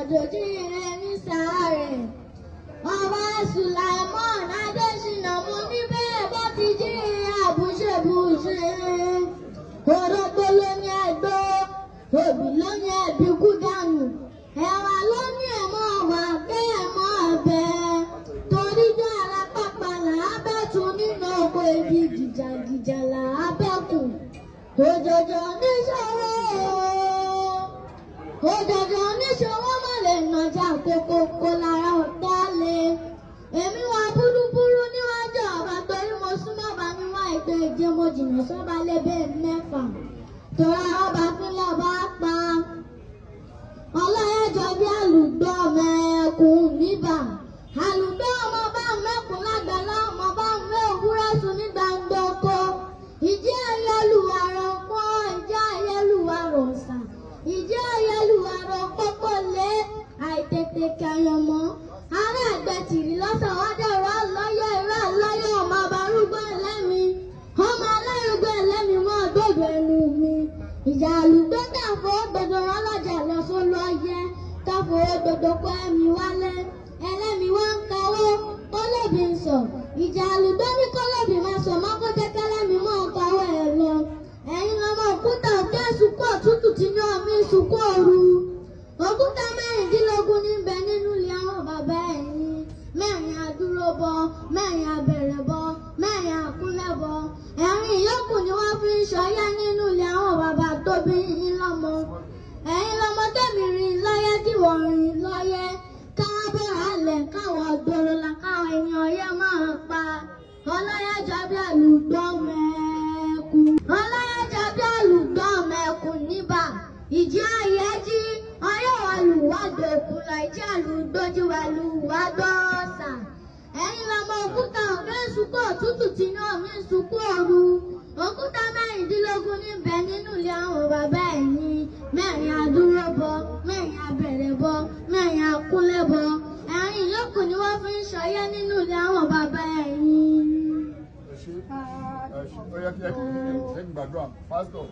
àjòjì rẹ̀ ní sáré. Ọba Sùláìmọ́n Adéṣínà mú níbẹ̀ bó ti jí àbúṣebúṣe. Orógbó ló ní ẹgbẹ́, òbí ló ní ẹbí kú dànù. Ẹ̀wà ló ní ẹ̀mọ́ wà kẹ́ ẹ̀mọ́ ọbẹ̀. Torí jọ alápápá làábẹ̀tún nínú oko ibi gìjàgìjà làábẹ̀kùn. Òjòjò níṣòro, òjòjò níṣòro má lè nàjà kókókó lára ọ̀tá lé. Èmi wà búrúbúrú níwájú ọba torí mo súnmọ́ bá níwá ìgbé ìje mo jìnnà sọ́ba lébè mẹ́fà. Tọ́ra ọba fúnlẹ̀ bá pa. Ọlọ́yẹ̀jọ bí àlùdọ́ mẹ́kùn níbà. Àlùdọ́ ọmọ bá mẹ́kùn lágbàlá ọmọ bá mẹ́ òwúrọ̀ sùn ní gbàngbòkó. Ìjẹ́ ayélujára pọ́, ìjẹ́ ayélujára ọ̀sà. Ìjẹ́ ayélujára pọ́pọ́ lé àìtètè kẹyàn mọ́. Ará ẹgbẹ́ tìrì lọ́sàn wájú ọ̀rọ̀ lọ́yọ̀ ọmọ àbárúgbó ẹlẹ́mi. Ọmọ alárúgbó ẹlẹ́mi mọ́ gbogbo ẹnu mi. Ìjà àlùgbé káfọ́ gbogbo ọlọ́jà lọ sólú ọyẹ. Káfọ́ gbogbo kọ́ ẹ̀mí wálé. Ẹlẹ́mi wá ń kawó, kọ́lọ́bì ń sọ. Ìjà àlùgbé ní kọ́lọ́bì máa sọ mọ́ kó jẹ́ kẹ́lẹ́mi mọ́ kawó ẹ̀ lọ. Ẹ̀yin lọmọ òkúta òkè sùkú òtútù tí ní omi sùkú òru. Òkúta mẹ́rìndínlógún níbẹ̀ nínú ilé àwọn bàbá ẹ̀yin. Mẹ́rin adúróbọ, mẹ́rin abẹ̀rẹ̀bọ, mẹ́rin àkúnlẹ̀bọ. Ẹ̀rin ìyókù ni wọ́n fi ń ṣọyẹ́ nínú ilé àwọn bàbá tó bí yín lọ́mọ. Ẹ̀yin lọmọ tẹ̀mí rìn lọ́yẹ́ kí wọ́n rìn lọ́yẹ́. Káwọn bẹ̀rẹ̀ alẹ̀ káwọn gbòòrò la káwọn ẹni ọyẹ́ máa pa. Ọlọ́yẹ̀jọ bí àlùdọ́ mẹ́kùn. Ọlọ́yẹ̀jọ bí àlùdọ́ mẹ́kùn níbà. Ìjì ayé jí ọyọ́ àlùwádò òkúlọ̀ ìjì àlùdójú àlùwádò ọ̀sà. Ẹ̀yin lọmọ òkúta òkè sùkú òtútù tí ní omi sùkú òru. Òkúta mẹ́rìndínlógún níbẹ̀ nínú ilé àwọn bàbá ẹ̀yin. Mẹ́rin adúróbọ, mẹ́rin abẹ̀rẹ̀bọ, mẹ́rin akúnlẹ̀bọ. Ẹ̀rin ìyókù ni wọ́n fi ń ṣọyẹ́ nínú ilé àwọn bàbá ẹ̀yin. Ó yẹ kí ẹ gbàdúrà pásítọ̀.